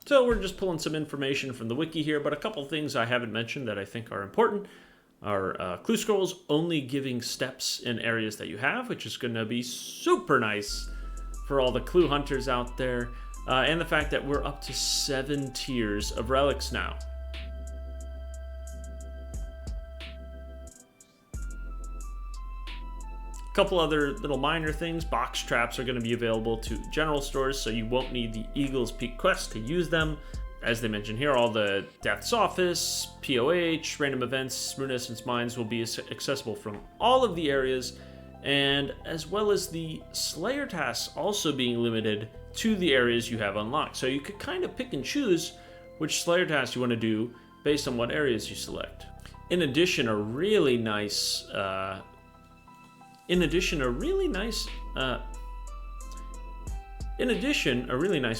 So we're just pulling some information from the wiki here, but a couple things I haven't mentioned that I think are important are clue scrolls only giving steps in areas that you have, which is going to be super nice for all the clue hunters out there, and the fact that we're up to 7 tiers of relics now. A couple other little minor things. Box traps are going to be available to general stores, so you won't need the Eagle's Peak quest to use them. As they mentioned here, all the Death's Office, POH, random events, Runescence Mines will be accessible from all of the areas, and as well as the Slayer tasks also being limited to the areas you have unlocked. So you could kind of pick and choose which Slayer tasks you want to do based on what areas you select. In addition, a really nice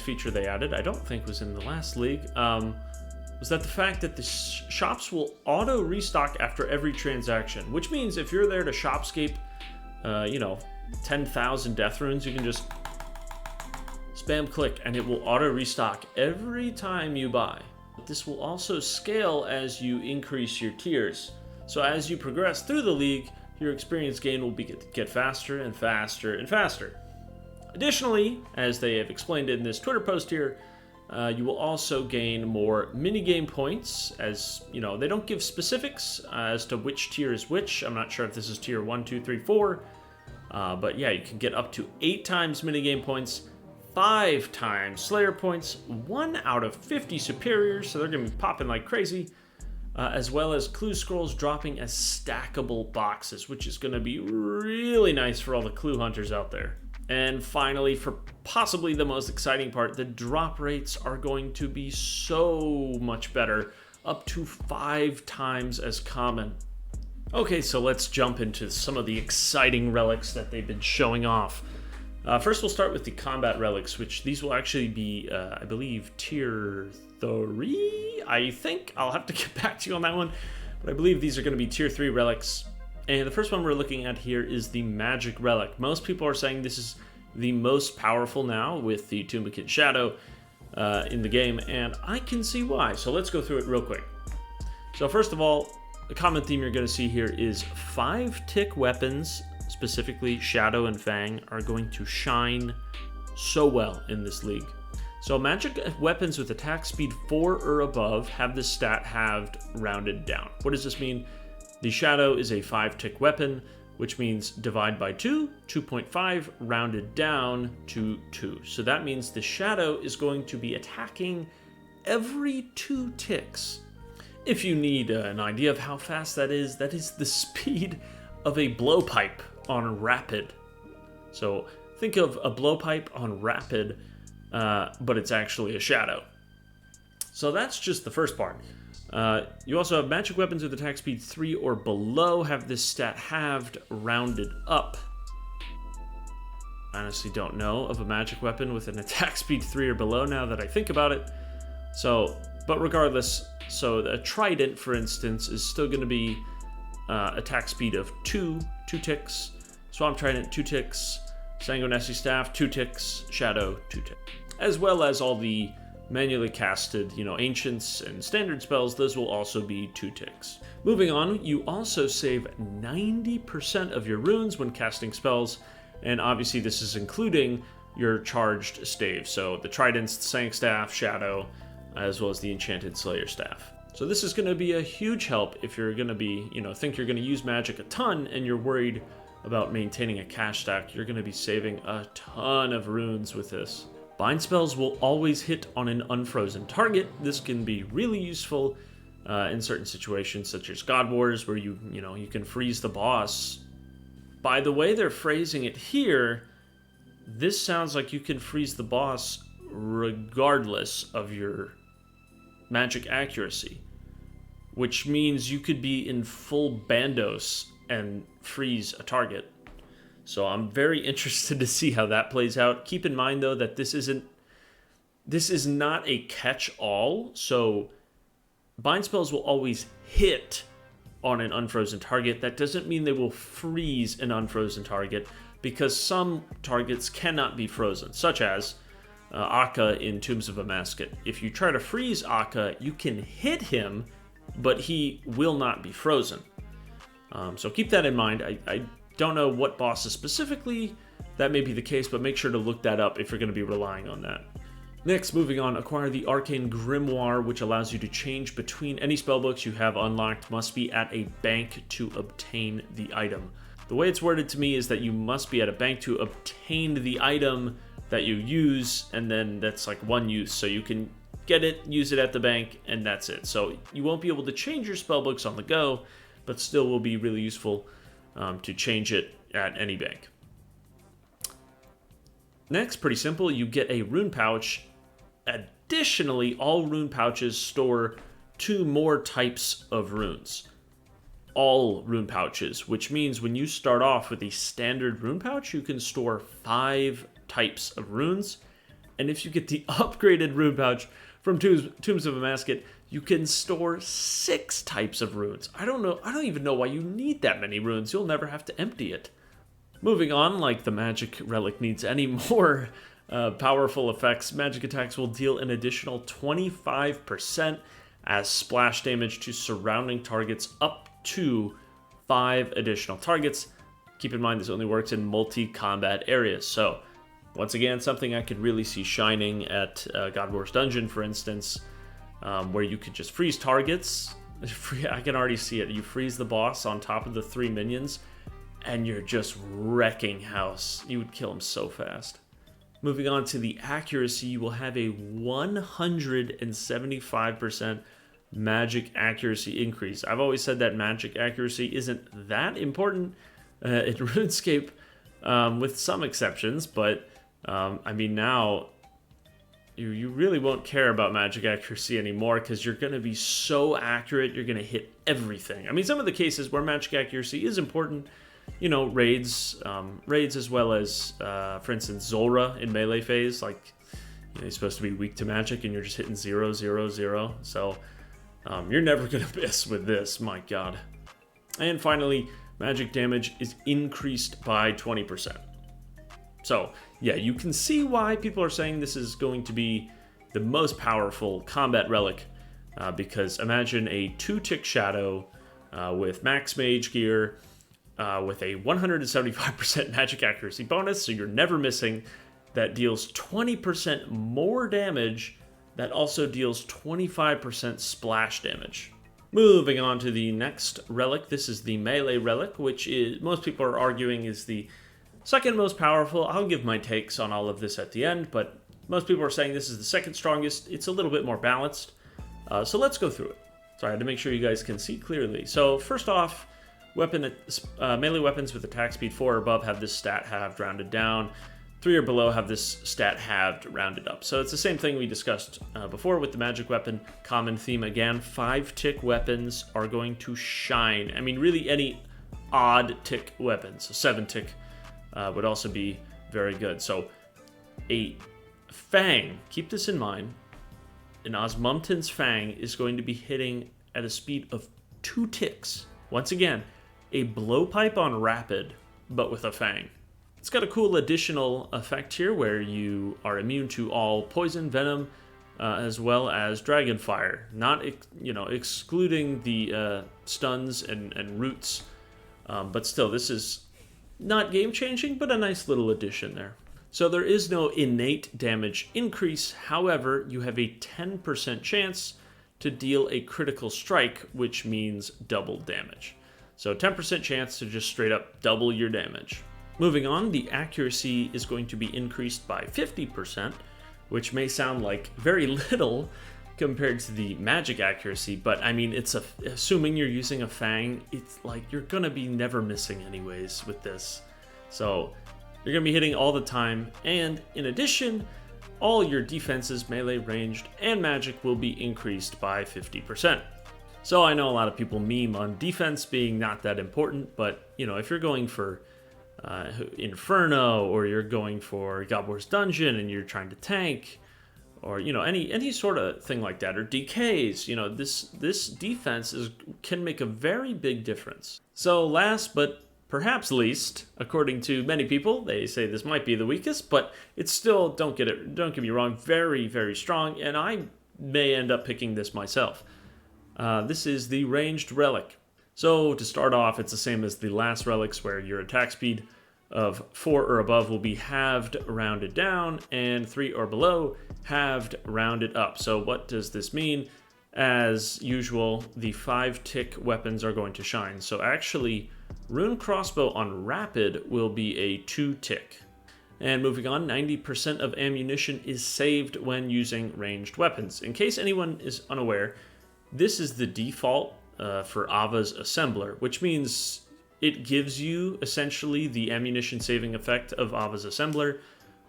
feature they added, I don't think was in the last league, was that the fact that the shops will auto restock after every transaction, which means if you're there to shopscape, 10,000 death runes, you can just spam click and it will auto restock every time you buy. This will also scale as you increase your tiers. So as you progress through the league, your experience gain will get faster and faster and faster. Additionally, as they have explained in this Twitter post here, you will also gain more minigame points. As you know, they don't give specifics as to which tier is which. I'm not sure if this is tier 1, 2, 3, 4. But yeah, you can get up to 8 times minigame points, 5 times Slayer points, 1 out of 50 superiors, so they're going to be popping like crazy. As well as clue scrolls dropping as stackable boxes, which is going to be really nice for all the clue hunters out there. And finally, for possibly the most exciting part, the drop rates are going to be so much better, up to 5 times as common. Okay, so let's jump into some of the exciting relics that they've been showing off. First, we'll start with the combat relics, which these will actually be, I believe, tier 3, I think. I'll have to get back to you on that one, but I believe these are going to be tier 3 relics. And the first one we're looking at here is the Magic Relic. Most people are saying this is the most powerful now with the Tomb of Kid Shadow in the game, and I can see why. So let's go through it real quick. So first of all, the common theme you're going to see here is 5-tick weapons, specifically Shadow and Fang, are going to shine so well in this league. So magic weapons with attack speed 4 or above have this stat halved rounded down. What does this mean? The Shadow is a 5-tick weapon, which means divide by 2, 2.5, rounded down to 2. So that means the Shadow is going to be attacking every 2 ticks. If you need an idea of how fast that is the speed of a blowpipe on rapid. So think of a blowpipe on rapid, but it's actually a Shadow. So that's just the first part. You also have magic weapons with attack speed 3 or below have this stat halved rounded up. I honestly don't know of a magic weapon with an attack speed 3 or below now that I think about it. So, but regardless, so the Trident, for instance, is still going to be attack speed of 2 ticks. Swamp Trident, 2 ticks. Sanguinary Staff, 2 ticks. Shadow, 2 ticks. As well as all the manually casted, ancients and standard spells, those will also be 2 ticks. Moving on, you also save 90% of your runes when casting spells, and obviously this is including your charged stave. So the Tridents, the Sang Staff, Shadow, as well as the Enchanted Slayer Staff. So this is going to be a huge help if you're going to be, think you're going to use magic a ton and you're worried about maintaining a cash stack. You're going to be saving a ton of runes with this. Bind spells will always hit on an unfrozen target. This can be really useful in certain situations, such as God Wars, where you can freeze the boss. By the way they're phrasing it here, this sounds like you can freeze the boss regardless of your magic accuracy, which means you could be in full Bandos and freeze a target. So I'm very interested to see how that plays out. Keep in mind, though, that this is not a catch-all. So bind spells will always hit on an unfrozen target. That doesn't mean they will freeze an unfrozen target, because some targets cannot be frozen, such as Akka in Tombs of a Masket. If you try to freeze Akka, you can hit him, but he will not be frozen. So keep that in mind. I don't know what bosses specifically that may be the case, but make sure to look that up if you're going to be relying on that. Next, moving on, acquire the Arcane Grimoire, which allows you to change between any spellbooks you have unlocked. Must be at a bank to obtain the item. The way it's worded to me is that you must be at a bank to obtain the item that you use, and then that's like one use. So you can get it, use it at the bank, and that's it. So you won't be able to change your spellbooks on the go, but still will be really useful to change it at any bank. Next, pretty simple, you get a rune pouch. Additionally, all rune pouches store 2 more types of runes. All rune pouches, which means when you start off with a standard rune pouch, you can store 5 types of runes. And if you get the upgraded rune pouch from Tombs of a Masket, you can store 6 types of runes. I don't even know why you need that many runes. You'll never have to empty it. Moving on, like the magic relic needs any more powerful effects, magic attacks will deal an additional 25% as splash damage to surrounding targets up to 5 additional targets. Keep in mind this only works in multi-combat areas. So once again, something I could really see shining at God Wars Dungeon, for instance, where you could just freeze targets. I can already see it. You freeze the boss on top of the 3 minions, and you're just wrecking house. You would kill him so fast. Moving on to the accuracy, you will have a 175% magic accuracy increase. I've always said that magic accuracy isn't that important in RuneScape, with some exceptions, but I mean, now you really won't care about magic accuracy anymore because you're going to be so accurate, you're going to hit everything. I mean, some of the cases where magic accuracy is important, you know, raids as well as, for instance, Zulrah in melee phase, like, you know, he's supposed to be weak to magic and you're just hitting 0, 0, 0. So you're never going to miss with this, my god. And finally, magic damage is increased by 20%. So yeah, you can see why people are saying this is going to be the most powerful combat relic, because imagine a 2-tick shadow with max mage gear, with a 175% magic accuracy bonus, so you're never missing, that deals 20% more damage, that also deals 25% splash damage. Moving on to the next relic, this is the melee relic, which is, most people are arguing, is the second most powerful. I'll give my takes on all of this at the end, but most people are saying this is the second strongest. It's a little bit more balanced, so let's go through it. So I had to make sure you guys can see clearly. So first off, melee weapons with attack speed 4 or above have this stat halved rounded down. 3 or below have this stat halved rounded up. So it's the same thing we discussed before with the magic weapon. Common theme again, 5-tick weapons are going to shine. I mean, really any odd tick weapons. So 7-tick would also be very good. So a Fang, keep this in mind, an Osmumten's Fang is going to be hitting at a speed of 2 ticks. Once again, a blowpipe on rapid, but with a Fang. It's got a cool additional effect here where you are immune to all poison, venom, as well as dragon fire. Not, excluding the stuns and roots, but still, this is not game-changing, but a nice little addition there. So there is no innate damage increase. However, you have a 10% chance to deal a critical strike, which means double damage. So 10% chance to just straight up double your damage. Moving on, the accuracy is going to be increased by 50%, which may sound like very little compared to the magic accuracy, but I mean, it's assuming you're using a Fang, it's like you're gonna be never missing anyways with this. So you're gonna be hitting all the time, and in addition, all your defenses, melee, ranged, and magic will be increased by 50%. So I know a lot of people meme on defense being not that important, but you know, if you're going for Inferno, or you're going for God Wars Dungeon and you're trying to tank, or you know, any sort of thing like that, or DKs, you know, this defense can make a very big difference. So last but perhaps least, according to many people. They say this might be the weakest, but it's still, don't get me wrong, very, very strong, and I may end up picking this myself. This is the Ranged Relic. So to start off, it's the same as the last relics, where your attack speed of 4 or above will be halved rounded down, and 3 or below halved rounded up. So what does this mean? As usual, the 5-tick weapons are going to shine. So actually, Rune Crossbow on Rapid will be a 2-tick. And moving on, 90% of ammunition is saved when using ranged weapons. In case anyone is unaware, this is the default for Ava's Assembler, which means it gives you essentially the ammunition saving effect of Ava's Assembler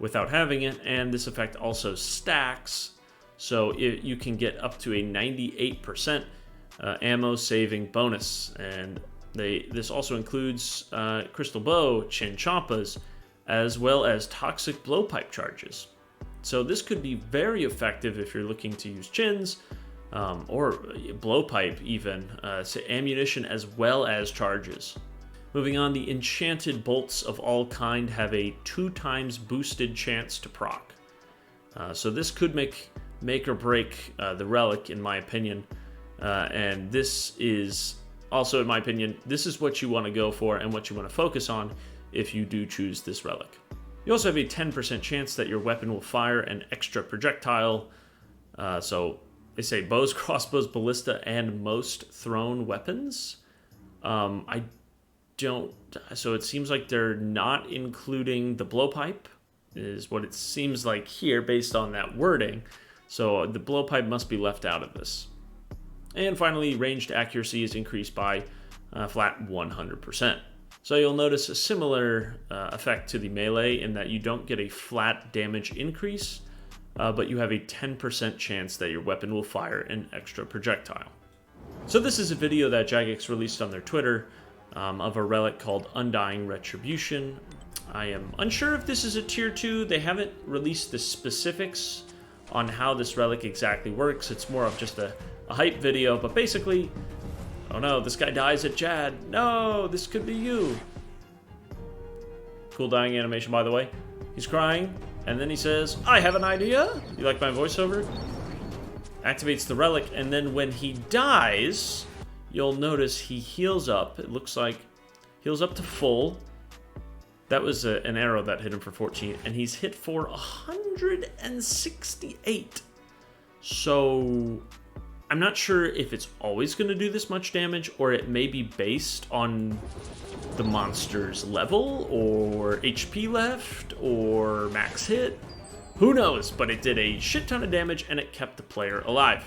without having it, and this effect also stacks, so you can get up to a 98% ammo saving bonus. And this also includes Crystal Bow, Chin Champas, as well as Toxic Blowpipe charges. So this could be very effective if you're looking to use chins, or blowpipe even, so ammunition as well as charges. Moving on, the enchanted bolts of all kind have a 2 times boosted chance to proc. So this could make or break the relic, in my opinion. And this is also, in my opinion, this is what you want to go for and what you want to focus on if you do choose this relic. You also have a 10% chance that your weapon will fire an extra projectile. So they say bows, crossbows, ballista, and most thrown weapons. So it seems like they're not including the blowpipe, is what it seems like here based on that wording. So the blowpipe must be left out of this. And finally, ranged accuracy is increased by flat 100%. So you'll notice a similar effect to the melee in that you don't get a flat damage increase, but you have a 10% chance that your weapon will fire an extra projectile. So this is a video that Jagex released on their Twitter of a relic called Undying Retribution. I am unsure if this is a tier 2. They haven't released the specifics on how this relic exactly works. It's more of just a hype video, but basically, oh no, this guy dies at Jad. No, this could be you. Cool dying animation, by the way. He's crying, and then he says, I have an idea. You like my voiceover? Activates the relic, and then when he dies, you'll notice he heals up. It looks like heals up to full. That was an arrow that hit him for 14, and he's hit for 168. So I'm not sure if it's always going to do this much damage, or it may be based on the monster's level, or HP left, or max hit. Who knows, but it did a shit ton of damage, and it kept the player alive.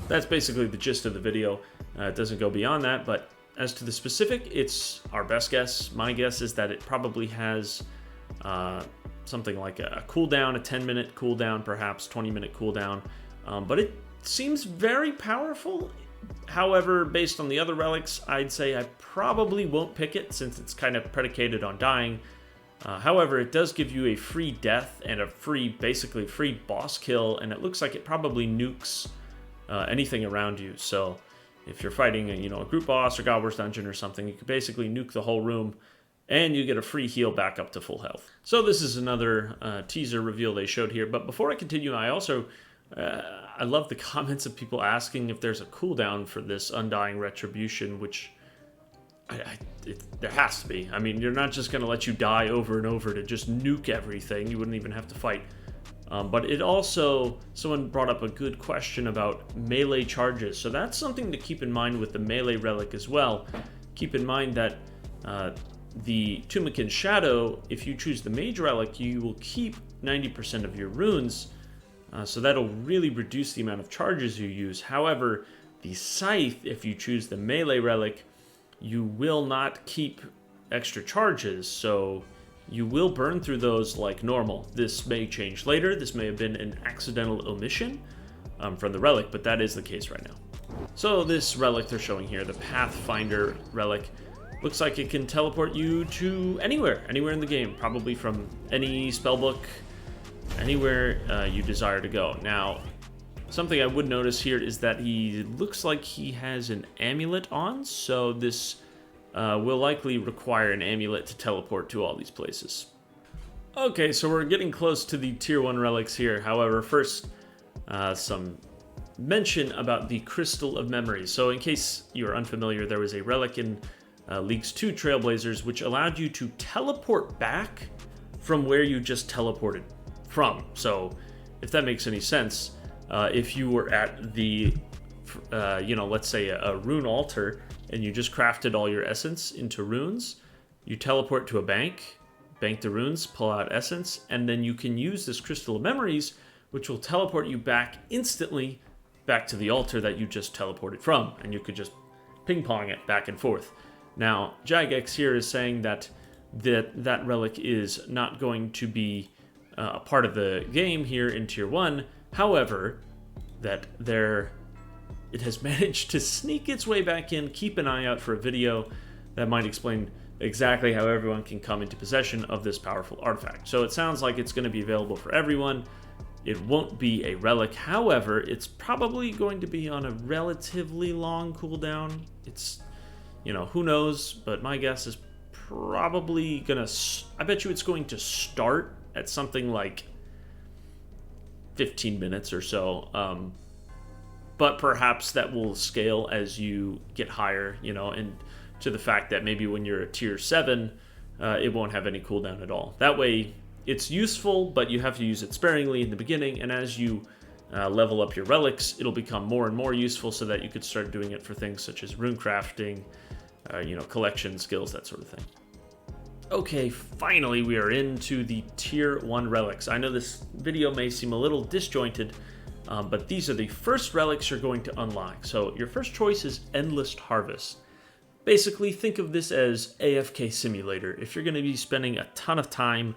That's basically the gist of the video. It doesn't go beyond that, but as to the specific, it's our best guess. My guess is that it probably has something like a cooldown, a 10-minute cooldown, perhaps 20-minute cooldown, but it seems very powerful. However, based on the other relics, I'd say I probably won't pick it since it's kind of predicated on dying. However, it does give you a free death and a basically free boss kill, and it looks like it probably nukes anything around you. So if you're fighting a group boss or God Wars dungeon or something, you could basically nuke the whole room and you get a free heal back up to full health. So this is another teaser reveal they showed here. But before I continue, I also I love the comments of people asking if there's a cooldown for this Undying Retribution, which there has to be. I mean, you're not just going to let you die over and over to just nuke everything. You wouldn't even have to fight. But it also, someone brought up a good question about melee charges. So that's something to keep in mind with the melee relic as well. Keep in mind that the Tumikin Shadow, if you choose the mage relic, you will keep 90% of your runes. So that'll really reduce the amount of charges you use. However, the Scythe, if you choose the melee relic, you will not keep extra charges. So you will burn through those like normal. This may change later. This may have been an accidental omission from the relic, but that is the case right now. So this relic they're showing here, the Pathfinder relic, looks like it can teleport you to anywhere in the game, probably from any spellbook, anywhere you desire to go. Now, something I would notice here is that he looks like he has an amulet on, so this will likely require an amulet to teleport to all these places. Okay, so we're getting close to the tier 1 relics here. However, first, some mention about the Crystal of Memory. So in case you're unfamiliar, there was a relic in Leagues 2 Trailblazers which allowed you to teleport back from where you just teleported from. So if that makes any sense, if you were at the, let's say a rune altar and you just crafted all your essence into runes, you teleport to a bank the runes, pull out essence, and then you can use this Crystal of Memories, which will teleport you back instantly back to the altar that you just teleported from, and you could just ping pong it back and forth. Now, Jagex here is saying that relic is not going to be a part of the game here in tier 1. However, that it has managed to sneak its way back in. Keep an eye out for a video that might explain exactly how everyone can come into possession of this powerful artifact. So it sounds like it's going to be available for everyone. It won't be a relic. However, it's probably going to be on a relatively long cooldown. It's, who knows, but my guess is probably I bet you it's going to start at something like 15 minutes or so. But perhaps that will scale as you get higher, and to the fact that maybe when you're a tier 7, it won't have any cooldown at all. That way, it's useful, but you have to use it sparingly in the beginning, and as you level up your relics, it'll become more and more useful so that you could start doing it for things such as rune crafting, collection skills, that sort of thing. Okay, finally we are into the tier 1 relics. I know this video may seem a little disjointed, but these are the first relics you're going to unlock. So your first choice is Endless Harvest. Basically, think of this as AFK Simulator. If you're going to be spending a ton of time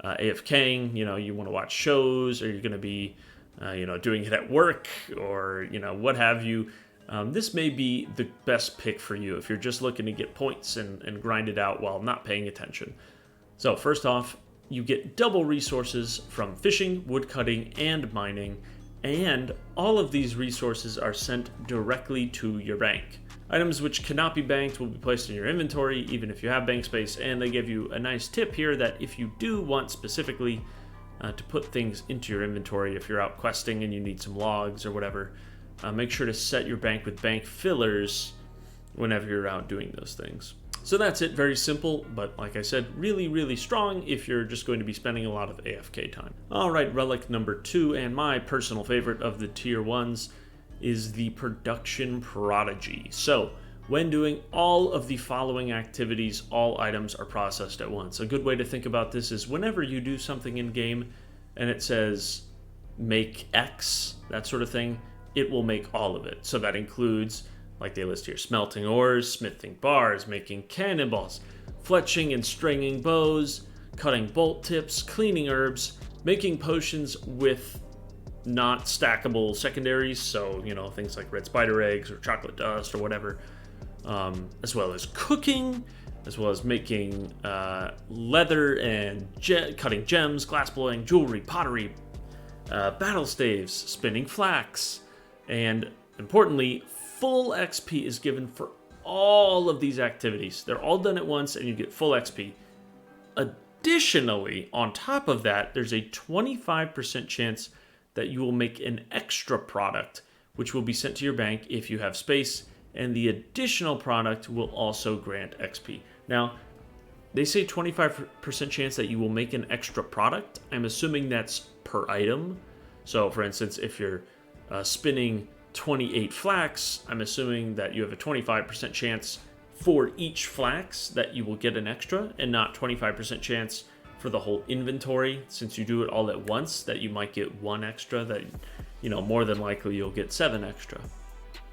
AFKing, you want to watch shows, or you're going to be, doing it at work, or, what have you, this may be the best pick for you if you're just looking to get points and grind it out while not paying attention. So first off, you get double resources from fishing, woodcutting, and mining, and all of these resources are sent directly to your bank. Items which cannot be banked will be placed in your inventory, even if you have bank space, and they give you a nice tip here that if you do want specifically to put things into your inventory, if you're out questing and you need some logs or whatever, make sure to set your bank with bank fillers whenever you're out doing those things. So that's it, very simple, but like I said, really, really strong if you're just going to be spending a lot of AFK time. All right, relic number 2, and my personal favorite of the tier 1s, is the Production Prodigy. So when doing all of the following activities, all items are processed at once. A good way to think about this is whenever you do something in game and it says make X, that sort of thing, it will make all of it. So that includes, like they list here, smelting ores, smithing bars, making cannonballs, fletching and stringing bows, cutting bolt tips, cleaning herbs, making potions with not stackable secondaries, so things like red spider eggs or chocolate dust or whatever, as well as cooking, as well as making leather and cutting gems, glass blowing, jewelry, pottery, battle staves, spinning flax, and importantly, full XP is given for all of these activities. They're all done at once and you get full XP. Additionally, on top of that, there's a 25% chance that you will make an extra product, which will be sent to your bank if you have space, and the additional product will also grant XP. Now, they say 25% chance that you will make an extra product. I'm assuming that's per item. So, for instance, if you're spinning 28 flax, I'm assuming that you have a 25% chance for each flax that you will get an extra, and not 25% chance for the whole inventory. Since you do it all at once, that you might get 1 extra, that more than likely you'll get 7 extra.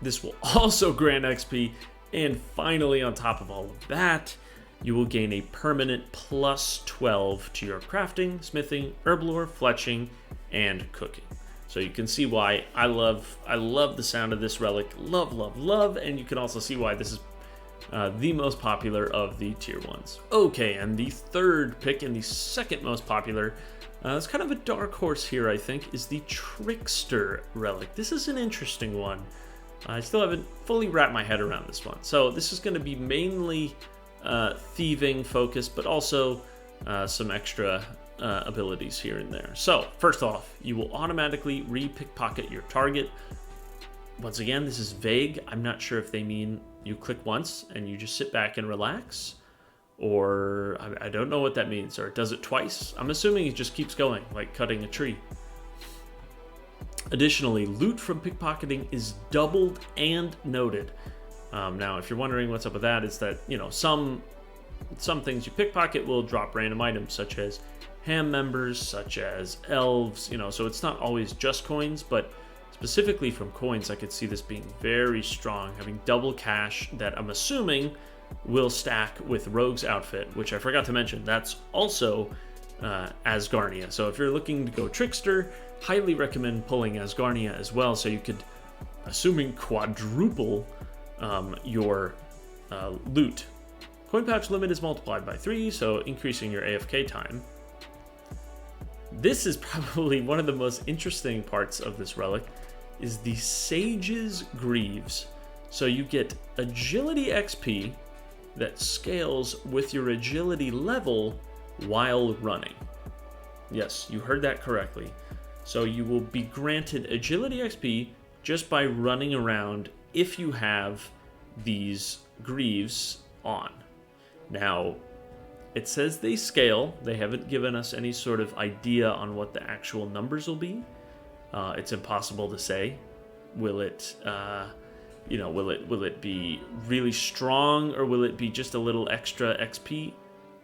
This will also grant XP, and finally, on top of all of that, you will gain a permanent plus 12 to your crafting, smithing, herb lore, fletching, and cooking. So you can see why I love the sound of this relic. Love, and you can also see why this is the most popular of the tier 1s. Okay, and the third pick and the second most popular, it's kind of a dark horse here, I think, is the Trickster relic. This is an interesting one. I still haven't fully wrapped my head around this one. So this is going to be mainly thieving focused, but also some extra abilities here and there. So first off, you will automatically re-pickpocket your target. Once again, this is vague. I'm not sure if they mean you click once and you just sit back and relax, or I don't know what that means, or it does it twice. I'm assuming it just keeps going, like cutting a tree. Additionally, loot from pickpocketing is doubled and noted. Now, if you're wondering what's up with that, it's that, you know, some things you pickpocket will drop random items, such as ham members, such as elves, you know, so it's not always just coins, but specifically from coins, I could see this being very strong, having double cash that I'm assuming will stack with Rogue's outfit, which I forgot to mention, that's also Asgarnia. So if you're looking to go Trickster, highly recommend pulling Asgarnia as well, so you could, assuming, quadruple your loot. Coin pouch limit is multiplied by 3, so increasing your AFK time. This is probably one of the most interesting parts of this relic, is the Sage's Greaves. So you get agility XP that scales with your agility level while running. Yes, you heard that correctly. So you will be granted agility XP just by running around if you have these greaves on. Now, it says they scale. They haven't given us any sort of idea on what the actual numbers will be. It's impossible to say. Will it, will it be really strong, or will it be just a little extra XP?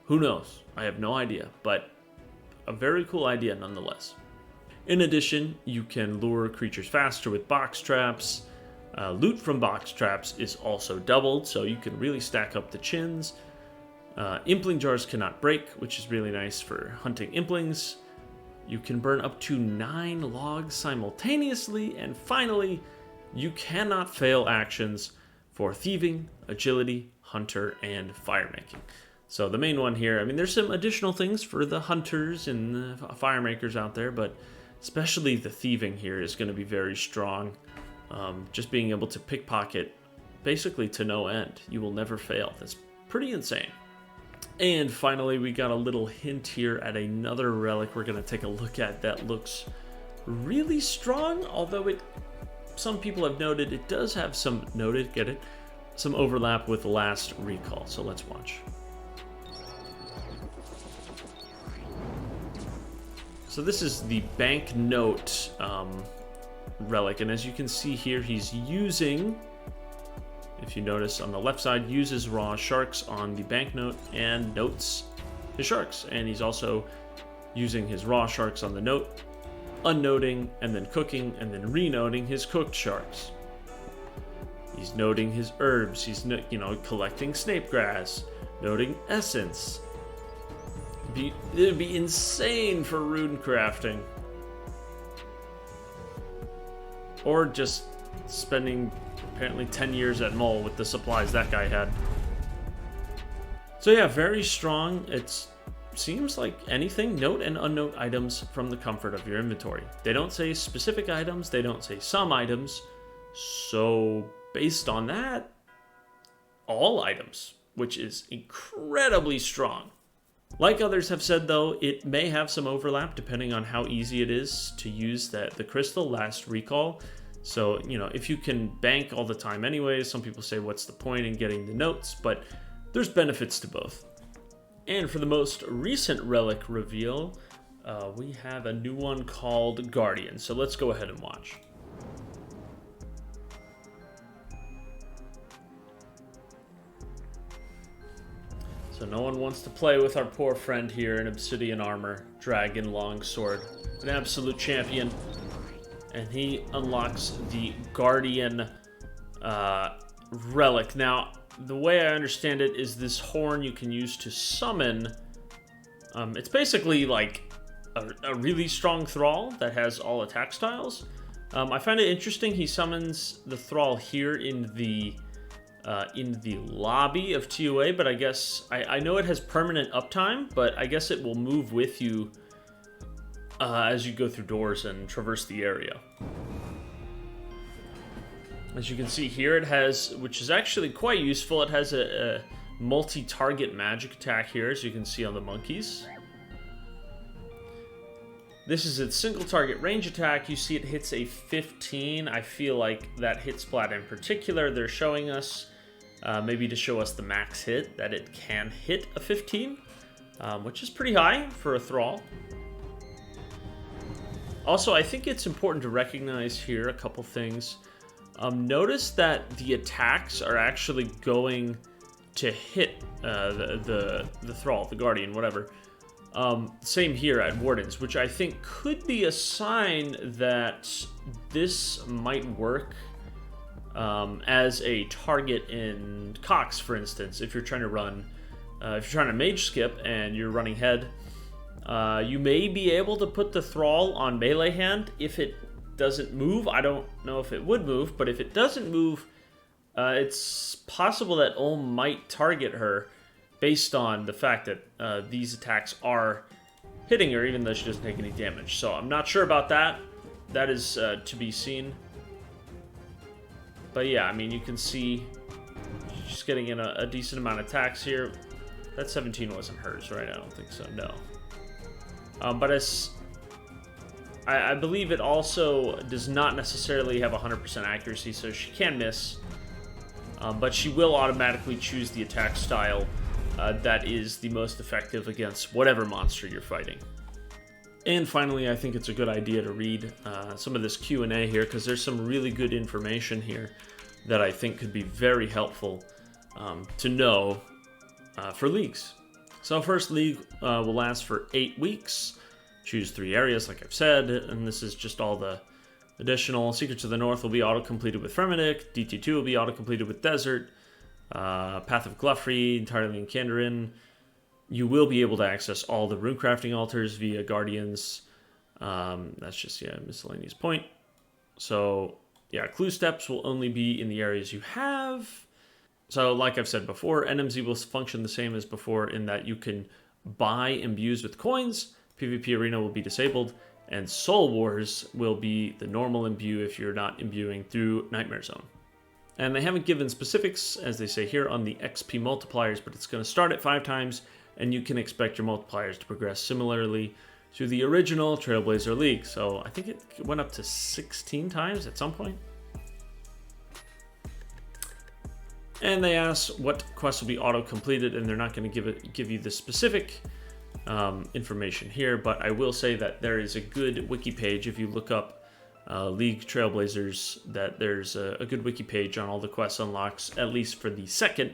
Who knows? I have no idea, but a very cool idea nonetheless. In addition, you can lure creatures faster with box traps. Loot from box traps is also doubled, so you can really stack up the chins. Impling jars cannot break, which is really nice for hunting implings. You can burn up to 9 logs simultaneously, and finally, you cannot fail actions for thieving, agility, hunter, and firemaking. So the main one here, I mean, there's some additional things for the hunters and the firemakers out there, but especially the thieving here is going to be very strong. Just being able to pickpocket basically to no end. You will never fail. That's pretty insane. And finally, we got a little hint here at another relic we're going to take a look at that looks really strong, although some people have noted it does have some some overlap with Last Recall. So let's watch. So this is the banknote relic, and as you can see here, he's using, if you notice on the left side, uses raw sharks on the banknote and notes his sharks. And he's also using his raw sharks on the note, unnoting, and then cooking, and then renoting his cooked sharks. He's noting his herbs. He's, collecting snape grass, noting essence. It'd be insane for rune crafting. Or just spending apparently 10 years at Mole with the supplies that guy had. So yeah, very strong. It seems like anything, note and unnote items from the comfort of your inventory. They don't say specific items, they don't say some items. So based on that, all items, which is incredibly strong. Like others have said though, it may have some overlap depending on how easy it is to use the crystal Last Recall. So, if you can bank all the time anyways, some people say what's the point in getting the notes, but there's benefits to both. And for the most recent relic reveal, we have a new one called Guardian. So let's go ahead and watch. So no one wants to play with our poor friend here in obsidian armor, dragon longsword, an absolute champion. And he unlocks the Guardian relic. Now, the way I understand it is this horn you can use to summon. It's basically like a really strong thrall that has all attack styles. I find it interesting he summons the thrall here in the lobby of TOA, but I guess I know it has permanent uptime, but I guess it will move with you as you go through doors and traverse the area. As you can see here, it has, which is actually quite useful, it has a multi-target magic attack here, as you can see on the monkeys. This is its single target range attack. You see it hits a 15. I feel like that hit splat in particular, they're showing us, maybe to show us the max hit, that it can hit a 15, which is pretty high for a Thrall. Also, I think it's important to recognize here a couple things. Notice that the attacks are actually going to hit the Thrall, the Guardian, whatever. Same here at Wardens, which I think could be a sign that this might work as a target in Cox, for instance. If you're trying to run, if you're trying to mage skip and you're running head, you may be able to put the Thrall on melee hand if it doesn't move. I don't know if it would move, but if it doesn't move, it's possible that Ulm might target her based on the fact that these attacks are hitting her, even though she doesn't take any damage. So I'm not sure about that. That is to be seen. But yeah, I mean, you can see she's getting in a decent amount of attacks here. That 17 wasn't hers, right? I don't think so, no. But as I believe it also does not necessarily have 100% accuracy, so she can miss. But she will automatically choose the attack style that is the most effective against whatever monster you're fighting. And finally, I think it's a good idea to read some of this Q&A here, because there's some really good information here that I think could be very helpful to know for leagues. So first league will last for 8 weeks. Choose 3 areas, like I've said, and this is just all the additional. Secrets of the North will be auto-completed with Fremennik. DT2 will be auto-completed with Desert. Path of Gluffrey, entirely in Kandarin. You will be able to access all the runecrafting altars via Guardians. That's just, yeah, miscellaneous point. So, yeah, clue steps will only be in the areas you have. So, like I've said before, NMZ will function the same as before in that you can buy imbues with coins. PvP Arena will be disabled. And Soul Wars will be the normal imbue if you're not imbuing through Nightmare Zone. And they haven't given specifics, as they say here, on the XP multipliers, but it's going to start at 5 times, and you can expect your multipliers to progress similarly to the original Trailblazer League. So I think it went up to 16 times at some point. And they ask what quests will be auto-completed, and they're not going to give you the specific information here, but I will say that there is a good wiki page. If you look up League Trailblazers, that there's a good wiki page on all the quest unlocks, at least for the second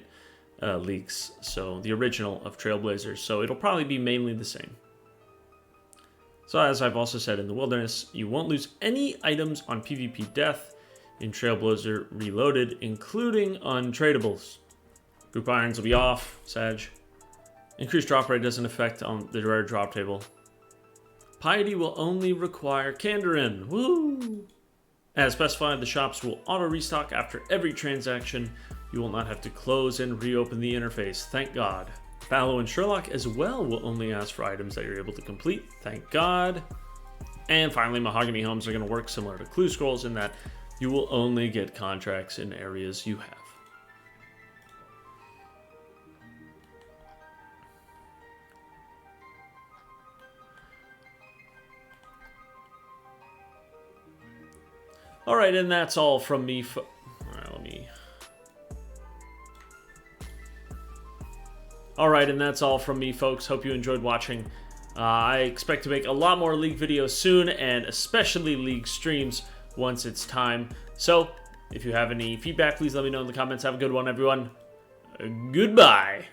leagues, so the original of Trailblazers, so it'll probably be mainly the same. So as I've also said in the Wilderness, you won't lose any items on PvP death in Trailblazer Reloaded, including untradables. Group irons will be off, Sag. Increased drop rate doesn't affect on the rare drop table. Piety will only require Kandarin. Woo! As specified, the shops will auto-restock after every transaction. You will not have to close and reopen the interface, thank God. Fallow and Sherlock as well will only ask for items that you're able to complete, thank God. And finally, Mahogany Homes are going to work similar to Clue Scrolls in that you will only get contracts in areas you have. Alright, and that's all from me. Alright, and that's all from me, folks. Hope you enjoyed watching. I expect to make a lot more League videos soon, and especially League streams once it's time. So, if you have any feedback, please let me know in the comments. Have a good one, everyone. Goodbye.